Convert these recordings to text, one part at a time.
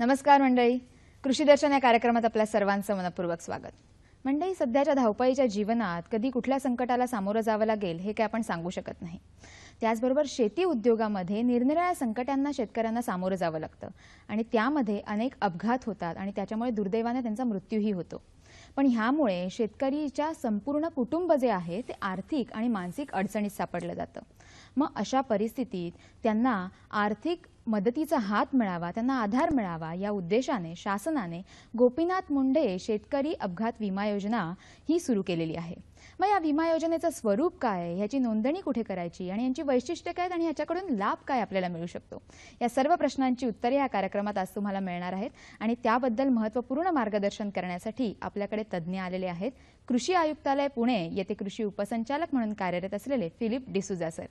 नमस्कार मंडळी, कृषी दर्शन या कार्यक्रमात आपल्या सर्वांचं मनपूर्वक स्वागत। मंडळी, सध्याच्या धावपळीच्या जीवनात कधी कुठल्या संकटाला सामोरं जावं लागेल हे काय आपण सांगू शकत नाही। त्याचबरोबर शेती उद्योगामध्ये निरनिराळ्या संकटांना शेतकऱ्यांना सामोरं जावं लागतं आणि त्यामध्ये अनेक अपघात होतात आणि त्याच्यामुळे दुर्दैवाने त्यांचा मृत्यूही होतो। पण ह्यामुळे शेतकरीच्या संपूर्ण कुटुंब जे आहे ते आर्थिक आणि मानसिक अडचणीत सापडलं जातं। मग अशा परिस्थितीत त्यांना आर्थिक मदतीचा हात मिळावा, त्यांना आधार मिळावा या उद्देशाने शासनाने गोपीनाथ मुंडे शेतकरी अपघात विमा योजना ही सुरू केलेली आहे। मग या विमा योजनेचं स्वरूप काय, ह्याची नोंदणी कुठे करायची आणि यांची वैशिष्ट्ये काय आणि ह्याच्याकडून लाभ काय आपल्याला मिळू शकतो, या सर्व प्रश्नांची उत्तरे या कार्यक्रमात आज तुम्हाला मिळणार आहेत आणि त्याबद्दल महत्त्वपूर्ण मार्गदर्शन करण्यासाठी आपल्याकडे तज्ञ आलेले आहेत। कृषी आयुक्तालय पुणे येथे कृषी उपसंचालक म्हणून कार्यरत असलेले फिलिप डिसूजा सर।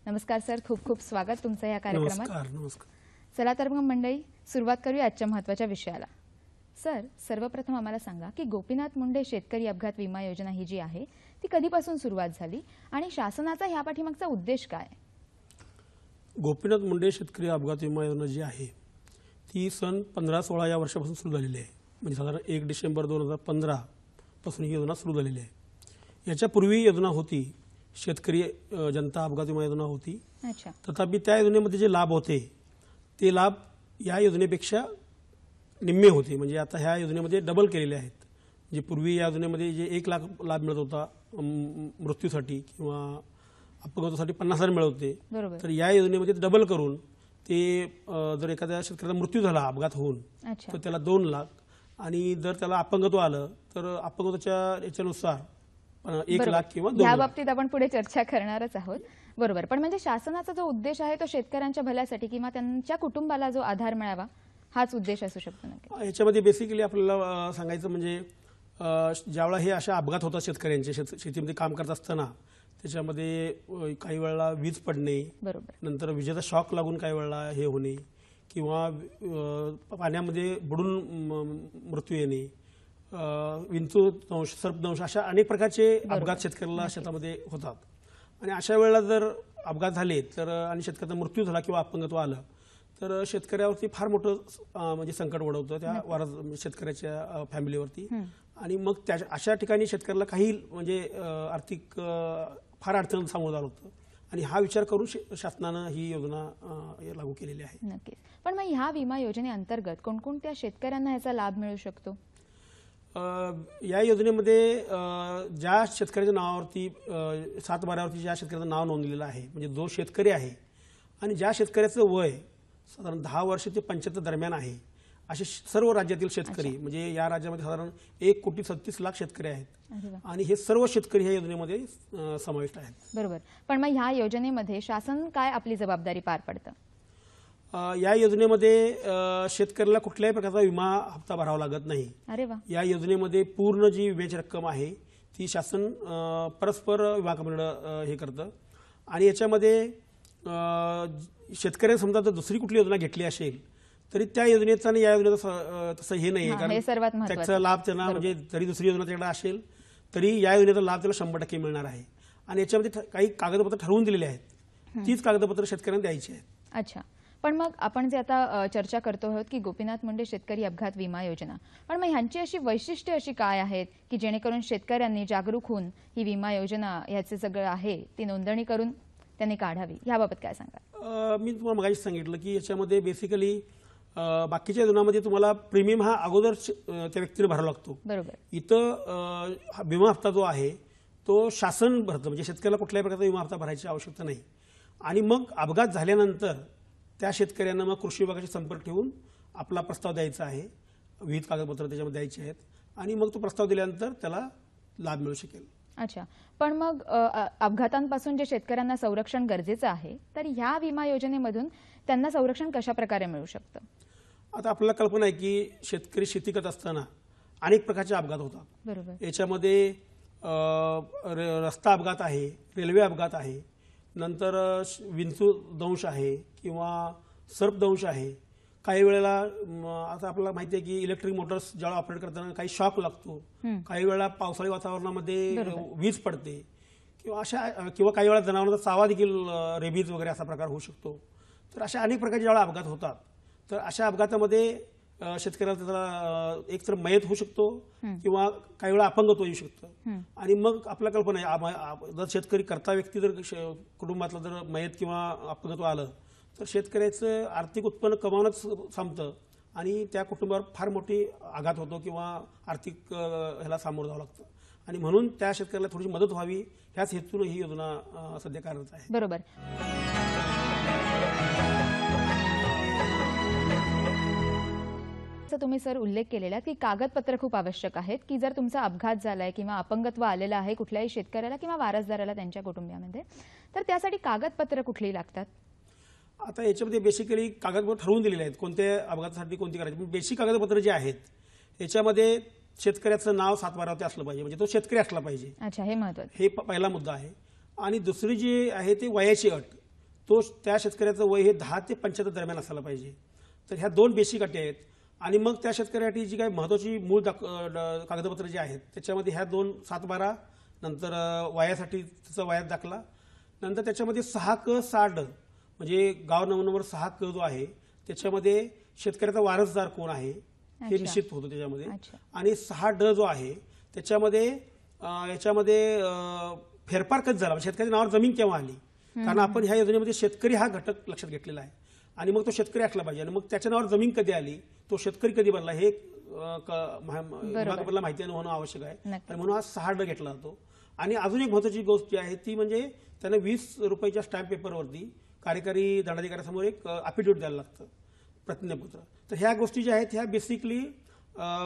नमस्कार सर, खूप खूप स्वागत तुमचं या कार्यक्रमात। नमस्कार। चला तर मग मंडळी सुरुवात करूया आजच्या महत्त्वाच्या विषयाला। सर, सर्वप्रथम आम्हाला सांगा की गोपीनाथ मुंडे शेतकरी अपघात विमा योजना ही जी आहे ती कधीपासून सुरुवात झाली आणि शासनाचा ह्या पाठीमागचा उद्देश काय? गोपीनाथ मुंडे शेतकरी अपघात विमा योजना जी आहे ती सन 15-16 या वर्षापासून सुरू झालेली आहे। म्हणजे साधारण 1 डिसेंबर 2015 पासून ही योजना सुरू झालेली आहे। याच्यापूर्वी योजना होती शेतकरी जनता अपघात विमा योजना होती। अच्छा। तथापि त्या योजनेमध्ये जे लाभ होते ते लाभ या योजनेपेक्षा निम्मे होते। म्हणजे आता ह्या योजनेमध्ये डबल केलेले आहेत। जे पूर्वी या योजनेमध्ये जे 1 लाख लाभ मिळत होता मृत्यूसाठी किंवा अपघातासाठी 50,000 मिळत होते, तर या योजनेमध्ये डबल करून ते जर एखाद्या शेतकऱ्याचा मृत्यू झाला अपघात होऊन तर त्याला 2 लाख आणि जर त्याला अपंगत्व आलं तर अपंगत्वाच्या याच्यानुसार 1 लाख किंवा 2 लाख। या बाबतीत आपण पुढे चर्चा करणारच आहोत। बरोबर, पण म्हणजे शासनाचा जो उद्देश आहे तो शेतकऱ्यांच्या भल्यासाठी किंवा त्यांच्या कुटुंबाला जो आधार मिळावा हाच उद्देश असू शकतो नक्की। याच्यामध्ये बेसिकली आपल्याला सांगायचं म्हणजे ज्यावेळेला हे अशा अपघात होतात शेतकऱ्यांचे शेतीमध्ये काम करत असताना त्याच्यामध्ये काही वेळेला वीज पडणे, नंतर विजेचा शॉक लागून काही वेळेला हे होणे किंवा पाण्यामध्ये बुडून मृत्यू येणे, विंचूदंश, सर्पदंश अशा अनेक प्रकारचे अपघात शेतकऱ्याला शेतामध्ये होतात। आणि अशा वेळेला जर अपघात झाले तर आणि शेतकऱ्याचा मृत्यू झाला किंवा अपंगत्व आलं तर शेतकऱ्यावरती फार मोठं म्हणजे संकट ओढवतं त्या शेतकऱ्याच्या फॅमिलीवरती। आणि मग त्या अशा ठिकाणी शेतकऱ्याला काही म्हणजे आर्थिक फार अडचण सामोरं जावं लागतं आणि हा विचार करून शासनानं ही योजना लागू केलेली आहे। नक्कीच, पण मग ह्या विमा योजनेअंतर्गत कोणकोणत्या शेतकऱ्यांना याचा लाभ मिळू शकतो? या योजनेमध्ये ज्या शेतकऱ्याच्या नावावरती 7/12 ज्या शेतकऱ्याचं नाव नोंदलेलं आहे, म्हणजे जो शेतकरी आहे आणि ज्या शेतकऱ्याचं वय साधारण 10 वर्ष ते 75 दरम्यान आहे, असे सर्व राज्यातील शेतकरी, म्हणजे या राज्यामध्ये साधारण 1,37,00,000 शेतकरी आहेत आणि हे सर्व शेतकरी ह्या योजनेमध्ये समाविष्ट आहेत। बरोबर, पण मग ह्या योजनेमध्ये शासन काय आपली जबाबदारी पार पडतं? या योजनेमध्ये शेतकऱ्याला कुठल्याही प्रकारचा विमा हप्ता भरावा लागत नाही। अरे वा। या योजनेमध्ये पूर्ण जी विम्याची रक्कम आहे ती शासन परस्पर विमा कंपनीकडे हे करतं आणि याच्यामध्ये शेतकऱ्यांनी समजा जर दुसरी कुठली योजना घेतली असेल तरी त्या योजनेचा आणि या योजनेचा तसं हे नाही, कारण त्याचा लाभ त्यांना म्हणजे जरी दुसरी योजना त्याकडे असेल तरी या योजनेचा लाभ त्याला 100% मिळणार आहे। आणि याच्यामध्ये काही कागदपत्र ठरवून दिलेली आहेत, तीच कागदपत्र शेतकऱ्यांना द्यायची आहेत। अच्छा, पण मग आपण जे आता चर्चा करतो आहोत की गोपीनाथ मुंडे शेतकरी अपघात विमा योजना, पण मग ह्यांची अशी वैशिष्ट्ये अशी काय आहेत की जेणेकरून शेतकऱ्यांनी जागरूक होऊन ही विमा योजना ह्याचे सगळं आहे ती नोंदणी करून त्यांनी काढावी, याबाबत काय सांगा? मी तुम्हाला मगाशी सांगितलं की याच्यामध्ये बेसिकली बाकीच्या योजनांमध्ये तुम्हाला प्रीमियम हा अगोदर त्या व्यक्तीने भरावा लागतो। बरोबर, इथं विमा हप्ता जो आहे तो शासन भरतं, म्हणजे शेतकऱ्याला कुठल्याही प्रकारचा विमा हप्ता भरायची आवश्यकता नाही। आणि मग अपघात झाल्यानंतर त्या शेतकऱ्यांना मग कृषी विभागाशी संपर्क ठेवून आपला प्रस्ताव द्यायचा आहे, विविध कागदपत्र त्याच्यामध्ये द्यायची आहेत आणि मग तो प्रस्ताव दिल्यानंतर त्याला लाभ मिळू शकेल। अच्छा, पण मग अपघातांपासून जे शेतकऱ्यांना संरक्षण गरजेचं आहे तर ह्या विमा योजनेमधून त्यांना संरक्षण कशा प्रकारे मिळू शकतं? आता आपल्याला कल्पना आहे की शेतकरी शेती करत असताना अनेक प्रकारचे अपघात होतात। बरोबर, याच्यामध्ये रस्ता अपघात आहे, रेल्वे अपघात आहे, नंतर विंचूदंश आहे किंवा सर्पदंश आहे। काही वेळेला आता आपल्याला माहिती आहे की इलेक्ट्रिक मोटर्स ज्यावेळेला ऑपरेट करताना काही शॉक लागतो, काही वेळेला पावसाळी वातावरणामध्ये वीज पडते किंवा काही वेळा जनावरांचा चावा देखील रेबीज वगैरे असा प्रकार होऊ शकतो। तर अशा अनेक प्रकारचे ज्यावेळेला अपघात होतात तर अशा अपघातामध्ये शेतकऱ्याला त्याला एक तर मयत होऊ शकतो किंवा काही वेळा अपंगत्व येऊ शकतं. आणि मग आपल्या कल्पना आहे, जर शेतकरी करता व्यक्ती जर कुटुंबातलं जर मयत किंवा अपंगत्व आलं तर शेतकऱ्याचं आर्थिक उत्पन्न कमावणंच थांबतं आणि त्या कुटुंबावर फार मोठी आघात होतो किंवा आर्थिक ह्याला सामोरं जावं लागतं. आणि म्हणून त्या शेतकऱ्याला थोडीशी मदत व्हावी ह्याच हेतून ही योजना सध्या कार्यरत आहे. बरोबर. तुम्ही सर उल्लेख केलेला की कागदपत्र खूप आवश्यक आहेत की जर तुमचा अपघात झालाय किंवा अपंगत्व आलेलं आहे कुठल्याही शेतकऱ्याला किंवा वारसदाराला त्यांच्या कुटुंबियामध्ये, तर त्यासाठी कागदपत्र कुठली लागतात? आता याच्यामध्ये बेसिकली कागदपत्र ठरवून दिलेले आहेत कोणत्या अपघातासाठी कोणती करायची. बेसिक कागदपत्र जे आहेत याच्यामध्ये शेतकऱ्याचं नाव 7/12 असलं पाहिजे, म्हणजे तो शेतकरी असला पाहिजे. अच्छा, हे महत्त्वाचं. हे पहिला मुद्दा आहे. आणि दुसरी जी आहे ते वयाची अट, तो त्या शेतकऱ्याचं वय हे 10 ते 75 दरम्यान असायला पाहिजे. तर ह्या 2 बेसिक अटी आहेत. आणि मग त्या शेतकऱ्यासाठी जी काही महत्त्वाची मूळ कागदपत्र जी आहेत त्याच्यामध्ये ह्या 2 7/12, नंतर वयासाठी त्याचा वयात दाखला, नंतर त्याच्यामध्ये 6क 6ड म्हणजे गाव नंबर 6क जो आहे त्याच्यामध्ये शेतकऱ्याचा वारसदार कोण आहे हे निश्चित होतं त्याच्यामध्ये. आणि 6ड जो आहे त्याच्यामध्ये याच्यामध्ये फेरफार कधी झाला, शेतकऱ्याच्या नावावर जमीन केव्हा आली, कारण आपण ह्या योजनेमध्ये शेतकरी हा घटक लक्षात घेतलेला आहे. आणि मग तो शेतकरी असला पाहिजे. आणि मग त्याच्या नावावर जमीन कधी आली, तो शेतकरी कधी बनला हे विभागाला माहिती होणं आवश्यक आहे. आणि म्हणून हा 6ड घेतला जातो. आणि अजून एक महत्त्वाची गोष्ट जी आहे ती म्हणजे त्यांना 20 रुपयाच्या स्टॅम्प पेपरवरती कार्यकारी दंडाधिकाऱ्यासमोर एक अफिडेव्हिट द्यायला लागतं, प्रतिज्ञापत्र. तर ह्या गोष्टी ज्या आहेत ह्या बेसिकली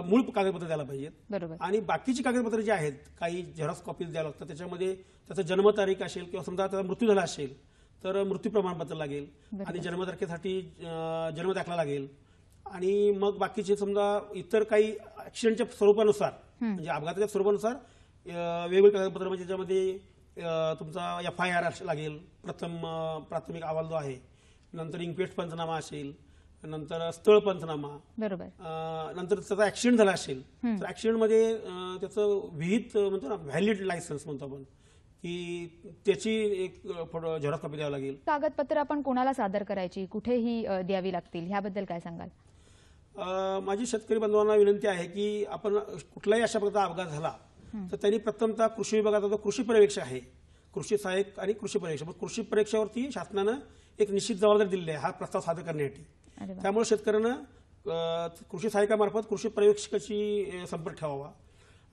मूळ कागदपत्र द्यायला पाहिजेत. आणि बाकीची कागदपत्र जी आहेत काही झेरॉक्स कॉपीज द्यावं लागतं. त्याच्यामध्ये त्याचं जन्मतारीख असेल किंवा समजा त्याचा मृत्यू झाला असेल तर मृत्यू प्रमाणपत्र लागेल आणि जन्मतारखेसाठी जन्मदाखला लागेल. आणि मग बाकीचे समजा इतर काही ऍक्सिडेंटच्या स्वरूपानुसार म्हणजे अपघाताच्या स्वरूपानुसार वेगवेगळे कागदपत्र म्हणजे त्याच्यामध्ये तुमचा FIR लागेल, प्रथम प्राथमिक अहवाल जो आहे, नंतर इन्क्वेस्ट पंचनामा असेल, नंतर स्थळ पंचनामा, बरोबर, नंतर त्याचा ऍक्सिडेंट झाला असेल तर ऍक्सिडेंटमध्ये त्याचं विहित म्हणतो ना व्हॅलिड लायसन्स म्हणतो आपण, की त्याची एक झेरॉक्स कॉपी द्यावी लागेल. कागदपत्र आपण कोणाला सादर करायची, कुठेही द्यावी लागतील, ह्याबद्दल काय सांगाल? माझी शेतकरी बांधवांना विनंती आहे की आपण कुठलाही अशा प्रकारचा अपघात झाला तर त्यांनी प्रथमतः कृषी विभागाचा जो कृषी पर्यवेक्षक आहे, कृषी सहाय्यक आणि कृषी पर्यवेक्षक, कृषी पर्यवेक्षकावरती शासनानं एक निश्चित जबाबदारी दिलेली आहे हा प्रस्ताव सादर करण्यासाठी. त्यामुळे शेतकऱ्यांना कृषी सहाय्यकामार्फत कृषी पर्यवेक्षकाशी संपर्क ठेवावा.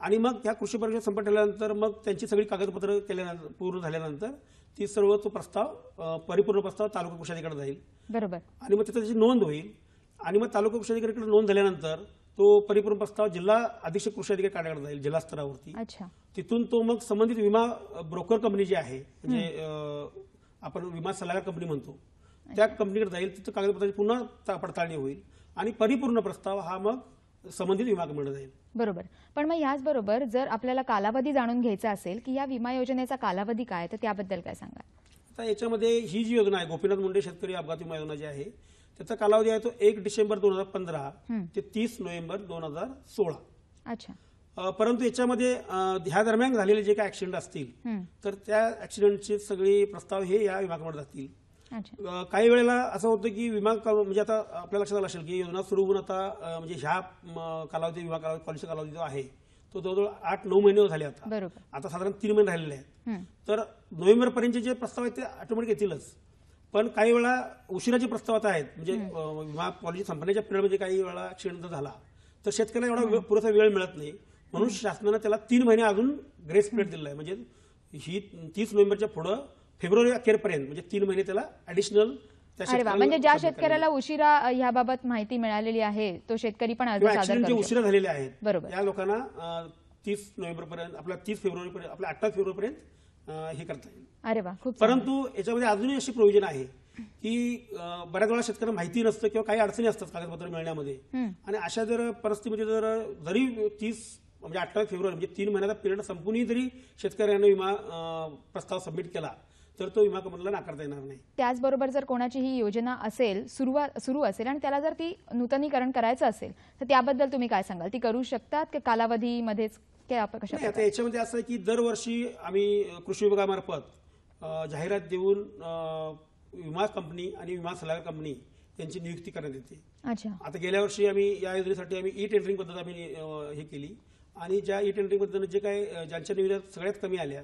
आणि मग त्या कृषी पर्यवेक्षक संपर्क ठेवल्यानंतर मग त्यांची सगळी कागदपत्र केल्यानंतर पूर्ण झाल्यानंतर ती सर्व तो प्रस्ताव परिपूर्ण प्रस्ताव तालुका कृषी जाईल. बरोबर. आणि मग त्याची नोंद होईल. आणि मग तालुका कृषी अधिकाऱ्याकडे नोंद झाल्यानंतर तो परिपूर्ण प्रस्ताव जिल्हा अधीक्षक कृषी अधिकारी कार्यालयाकडे जाईल जिल्हा स्तरावरती. तिथून तो मग संबंधित विमा ब्रोकर कंपनी जी आहे म्हणजे आपण विमा सल्लागार कंपनी म्हणतो त्या कंपनीकडे जाईल. तिथं कागदपत्राची पुन्हा पडताळणी होईल आणि परिपूर्ण प्रस्ताव हा मग संबंधित विमा कंपनीकडे जाईल. बरोबर. पण मग याचबरोबर जर आपल्याला कालावधी जाणून घ्यायचा असेल की या विमा योजनेचा कालावधी काय तर त्याबद्दल काय सांगा? आता याच्यामध्ये ही जी योजना आहे गोपीनाथ मुंडे शेतकरी अपघात विमा योजना जी आहे त्याचा कालावधी आहे तो 1 डिसेंबर 2015 ते 30 नोव्हेंबर 2016. अच्छा. परंतु याच्यामध्ये ह्या दरम्यान झालेले जे काही ऍक्सिडेंट असतील तर त्या ऍक्सिडेंटचे सगळे प्रस्ताव हे या विमा कंपनीकडे जातील. काही वेळेला असं होतं की विमा म्हणजे आता आपल्या लक्षात आलं असेल की योजना सुरू होऊन आता म्हणजे ह्या कालावधी विमा कालावधी पॉलिसी कालावधी जो आहे तो जवळजवळ 8-9 महिने झाले आता साधारण 3 महिने राहिलेले आहेत. तर नोव्हेंबर पर्यंतचे जे प्रस्ताव आहेत ते ऑटोमॅटिक येतीलच. पण काही वेळा उशिराचे प्रस्ताव आता आहेत म्हणजे विमा पॉलिसी संपण्याच्या पिरियडमध्ये काही वेळा ऍक्सिडेंट झाला तर शेतकऱ्याला एवढा पुरेसा वेळ मिळत नाही. म्हणून शासनानं त्याला 3 महिने अजून ग्रेस पिरियड दिलेला आहे. म्हणजे ही 30 नोव्हेंबरच्या पुढे फेब्रुवारी अखेरपर्यंत म्हणजे 3 महिने त्याला ऍडिशनल. म्हणजे ज्या शेतकऱ्याला उशिरा याबाबत माहिती मिळालेली आहे तो शेतकरी पण अर्ज सादर करू शकतो. उशिरा झालेले आहेत बरोबर या लोकांना 30 नोव्हेंबर पर्यंत आपल्या 30 फेब्रुवारी पर्यंत आपल्या 28 फेब्रुवारी पर्यंत हे करता येईल. अरे वा, खूप. परंतु याच्यामध्ये अजूनही अशी प्रोव्हिजन आहे की बऱ्याच वेळा शेतकऱ्यांना माहिती नसतं किंवा काही अडचणी असतात कागदपत्र मिळण्यामध्ये. आणि अशा जर परिस्थितीमध्ये जरी 30 म्हणजे 28 फेब्रुवारी म्हणजे 3 महिन्याचा पिरियड संपूनही जरी शेतकऱ्यांना विमा प्रस्ताव सबमिट केला तर तो विमा कंपनीला नाकारता येणार नाही. त्याचबरोबर जर कोणाची ही योजना असेल सुरू असेल आणि त्याला जर ती नूतनीकरण करायचं असेल तर त्याबद्दल तुम्ही काय सांगाल? ती करू शकतात की कालावधीमध्येच? आता याच्यामध्ये असं आहे की दरवर्षी आम्ही कृषी विभागामार्फत जाहिरात देऊन विमा कंपनी आणि विमा सल्लागार कंपनी यांची नियुक्ती करण्यात येते. अच्छा. आता गेल्या वर्षी या योजनेसाठी आम्ही ई टेंडरिंग पद्धत हे केली आणि ज्या ई टेंडरिंग पद्धतीने जे काही ज्यांच्या निविदा सगळ्यात कमी आल्या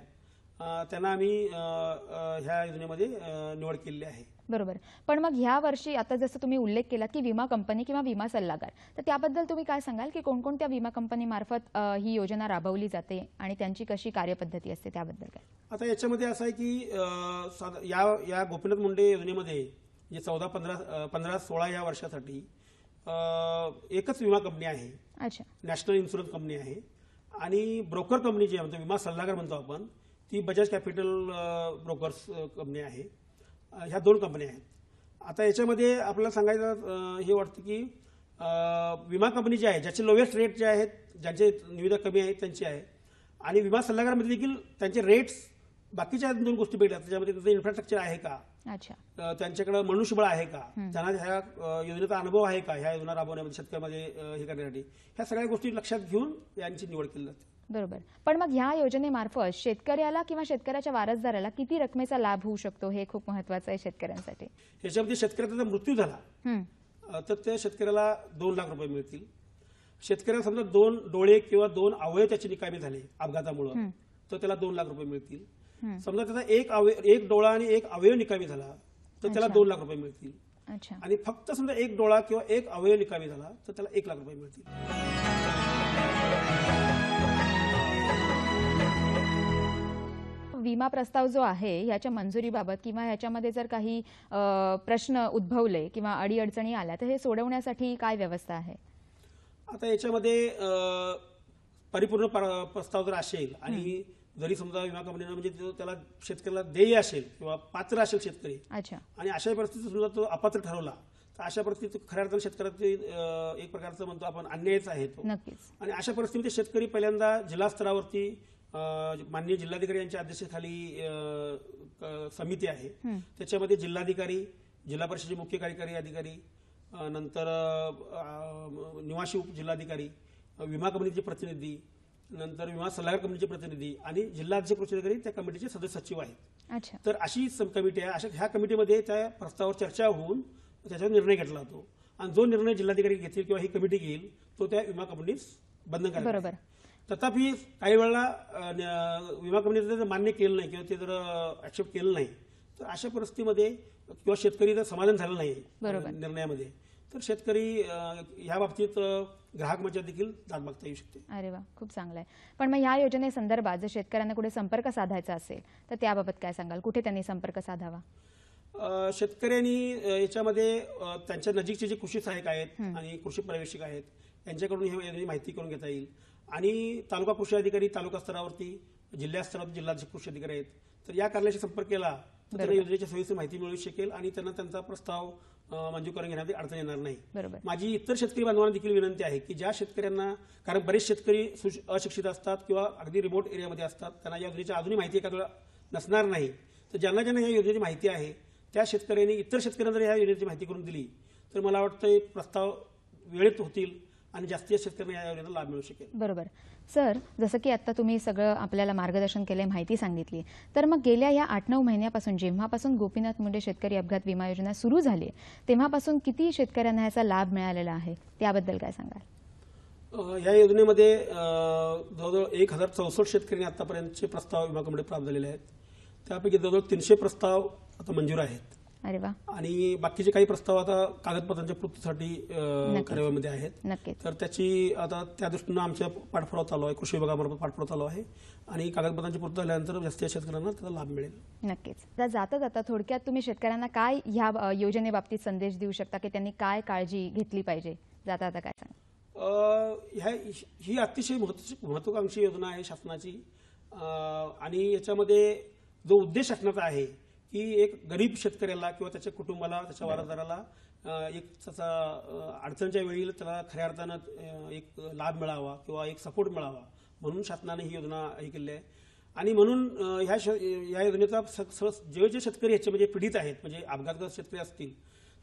त्यांना आम्ही ह्या योजनेमध्ये निवड केलेली आहे. बरोबर. पण मग ह्या वर्षी आता जसं तुम्ही उल्लेख केला की विमा कंपनी किंवा विमा सल्लागार, तर त्याबद्दल तुम्ही काय सांगाल की कोणकोणत्या विमा कंपनीमार्फत ही योजना राबवली जाते आणि त्यांची कशी कार्यपद्धती असते त्याबद्दल काय? आता याच्यामध्ये असं आहे की या गोपीनाथ मुंडे योजनेमध्ये जे 14, 15, 16 या वर्षासाठी एकच विमा कंपनी आहे. अच्छा. नॅशनल इन्शुरन्स कंपनी आहे आणि ब्रोकर कंपनी जी म्हणतो विमा सल्लागार म्हणतो आपण ती बजाज कॅपिटल ब्रोकर्स कंपनी आहे. ह्या 2 कंपन्या आहेत. आता याच्यामध्ये आपल्याला सांगायचं हे वाटतं की विमा कंपनी जी आहे ज्याचे लोएस्ट रेट जे आहेत ज्यांचे निविदा कमी आहेत त्यांची आहे आणि विमा सल्लागारामध्ये देखील त्यांचे रेट्स बाकीच्या 2 गोष्टी भेटतात. त्याच्यामध्ये त्याचं इन्फ्रास्ट्रक्चर आहे का, अच्छा, त्यांच्याकडे मनुष्यबळ आहे का, त्यांना ह्या योजनेचा अनुभव आहे का, ह्या योजना राबवण्यामध्ये शेतकऱ्यामध्ये हे करण्यासाठी ह्या सगळ्या गोष्टी लक्षात घेऊन यांची निवड केली जाते. बरोबर. पण मग ह्या योजनेमार्फत शेतकऱ्याला किंवा शेतकऱ्याच्या वारसदाराला किती रकमेचा लाभ होऊ शकतो हे खूप महत्त्वाचं आहे शेतकऱ्यांसाठी. याच्यामध्ये शेतकऱ्याचा जर मृत्यू झाला तर त्या शेतकऱ्याला 2 लाख रुपये मिळतील. शेतकऱ्याला समजा 2 डोळे किंवा 2 अवयव त्याचे निकामी झाले अपघातामुळे तर त्याला 2 लाख रुपये मिळतील. समजा त्याचा एक डोळा आणि 1 अवयव निकामी झाला तर त्याला 2 लाख रुपये मिळतील. अच्छा. आणि फक्त समजा 1 डोळा किंवा 1 अवयव निकामी झाला तर त्याला 1 लाख रुपये मिळतील. विमा प्रस्ताव जो आहे याच्या मंजुरीबाबत किंवा ह्याच्यामध्ये जर काही प्रश्न उद्भवले किंवा अडीअडचणी आल्या तर हे सोडवण्यासाठी काय व्यवस्था आहे? आता याच्यामध्ये परिपूर्ण प्रस्ताव जर असेल आणि जरी समजा विमा कंपनीनं म्हणजे त्याला शेतकऱ्याला देय असेल किंवा पात्र असेल शेतकरी, अच्छा, आणि अशा परिस्थितीत समजा तो अपात्र ठरवला तर अशा परिस्थितीत खऱ्या अर्थाने शेतकऱ्याचा एक प्रकारचं म्हणतो आपण अन्यायच आहे तो. नक्कीच. आणि अशा परिस्थितीत शेतकरी पहिल्यांदा जिल्हा स्तरावरती माननीय जिल्हाधिकारी यांच्या अध्यक्षतेखाली समिती आहे. त्याच्यामध्ये जिल्हाधिकारी, जिल्हा परिषदेचे मुख्य कार्यकारी अधिकारी, नंतर निवासी उपजिल्हाधिकारी, विमा कंपनीचे प्रतिनिधी, नंतर विमा सल्लागार कंपनीचे प्रतिनिधी आणि जिल्हाध्यक्ष कृषी अधिकारी त्या कमिटीचे सदस्य सचिव आहेत. अच्छा. तर अशी सब कमिटी आहे. अशा ह्या कमिटीमध्ये त्या प्रस्तावावर चर्चा होऊन त्याच्यावर निर्णय घेतला जातो आणि जो निर्णय जिल्हाधिकारी घेतील किंवा ही कमिटी घेईल तो त्या विमा कंपनीस बंधनकारक आहे. बरोबर. तथापि काही वेळेला विमा कंपनीचं जर मान्य केलं नाही किंवा ते जर ऍक्सेप्ट केलं नाही तर अशा परिस्थितीमध्ये किंवा शेतकरी जर समाधान झालं नाही निर्णयामध्ये तर शेतकरी ह्या बाबतीत ग्राहक मंचात देखील दाद मागता येऊ शकते. अरे वा, खूप चांगलं आहे. पण मग ह्या योजनेसंदर्भात जर शेतकऱ्यांना कुठे संपर्क साधायचा असेल तर त्याबाबत काय सांगाल? कुठे त्यांनी संपर्क साधावा? शेतकऱ्यांनी याच्यामध्ये त्यांच्या नजीकचे जे कृषी सहाय्यक आहेत आणि कृषी पर्यवेक्षक आहेत यांच्याकडून ही योजनेची माहिती करून घेता येईल. आणि तालुका कृषी अधिकारी तालुका स्तरावरती, जिल्हा स्तरावर जिल्हाध्यक्ष कृषी अधिकारी आहेत तर या कार्यालयाशी संपर्क केला तर त्यांना योजनेची सविस्तर माहिती मिळू शकेल आणि त्यांना त्यांचा प्रस्ताव मंजूर करून घेण्यात अडचण येणार नाही. माझी इतर शेतकरी बांधवांना देखील विनंती आहे की ज्या शेतकऱ्यांना, कारण बरेच शेतकरी अशिक्षित असतात किंवा अगदी रिमोट एरियामध्ये असतात, त्यांना या योजनेची अजूनही माहिती एखाद्या नसणार नाही, तर ज्यांना ज्यांना या योजनेची माहिती आहे त्या शेतकऱ्यांनी इतर शेतकऱ्यांना जर या योजनेची माहिती करून दिली तर मला वाटतं प्रस्ताव वेळेत होतील आणि जास्तीत शेतकऱ्यांना या योजनेचा लाभ मिळू शकेल. बरोबर. सर, जसं की आता तुम्ही सगळं आपल्याला मार्गदर्शन केले, माहिती सांगितली, तर मग गेल्या या 8-9 महिन्यापासून जेव्हापासून गोपीनाथ मुंडे शेतकरी अपघात विमा योजना सुरू झाली तेव्हापासून किती शेतकऱ्यांना याचा लाभ मिळालेला आहे त्याबद्दल काय सांगाल? या योजनेमध्ये जवळजवळ 1064 शेतकऱ्यांनी आतापर्यंतचे प्रस्ताव विमा कंपनीकडे प्राप्त झालेले आहेत. त्यापैकी जवळजवळ 300 प्रस्ताव आता मंजूर आहेत. अरे वा. आणि बाकीचे काही प्रस्ताव आता कागदपत्रांच्या पूर्तीसाठी कार्यालयामध्ये आहेत. नक्कीच. तर त्याची आता त्या दृष्टीनं आमच्या पाठपुरावा चालू आहे, कृषी विभागामार्फत पाठपुरावा चालू आहे आणि कागदपत्रांची पूर्तता झाल्यानंतर जास्तीत शेतकऱ्यांना त्याचा लाभ मिळेल. नक्कीच. जाता जाता थोडक्यात तुम्ही शेतकऱ्यांना काय ह्या योजनेबाबतीत संदेश देऊ शकता की त्यांनी काय काळजी घेतली पाहिजे? जाता जाता काय सांगा? ही अतिशय महत्वाकांक्षी योजना आहे शासनाची आणि याच्यामध्ये जो उद्देश शासनाचा आहे की एक गरीब शेतकऱ्याला किंवा त्याच्या कुटुंबाला, त्याच्या वारसदाराला एक त्याचा अडचणीच्या वेळी त्याला खऱ्या अर्थानं एक लाभ मिळावा किंवा एक सपोर्ट मिळावा म्हणून शासनाने ही योजना हे केली आहे. आणि म्हणून ह्या योजनेचा जे जे शेतकरी ह्याच्यामध्ये पीडित आहेत, म्हणजे अपघातग्रस्त शेतकरी असतील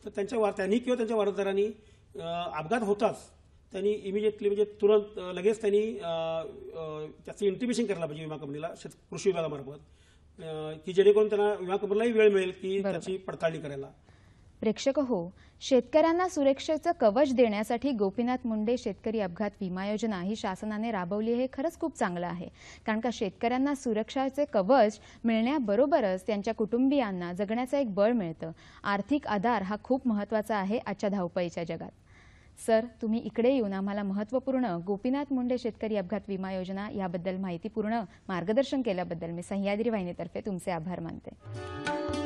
तर त्यांनी किंवा त्यांच्या वारसदारांनी अपघात होताच त्यांनी इमिजिएटली म्हणजे तुरंत लगेच त्यांनी त्याचं इंटिमेशन करायला पाहिजे विमा कंपनीला, कृषी विभागामार्फत, की जेणेकरून त्यांना विमा कंपनीलाही वेळ मिळेल की त्याची पडताळणी करायला. प्रेक्षक हो, शेतकऱ्यांना सुरक्षेचं कवच देण्यासाठी गोपीनाथ मुंडे शेतकरी अपघात विमा योजना ही शासनाने राबवली हे खरंच खूप चांगलं आहे. कारण का शेतकऱ्यांना सुरक्षाचे कवच मिळण्याबरोबरच त्यांच्या कुटुंबियांना जगण्याचं एक बळ मिळतं. आर्थिक आधार हा खूप महत्त्वाचा आहे आजच्या धावपळीच्या जगात. सर, तुम्ही इकडे येऊन आम्हाला महत्त्वपूर्ण गोपीनाथ मुंडे शेतकरी अपघात विमा योजना याबद्दल माहितीपूर्ण मार्गदर्शन केल्याबद्दल मी सह्याद्री वाहिनीतर्फे तुमचे आभार मानते.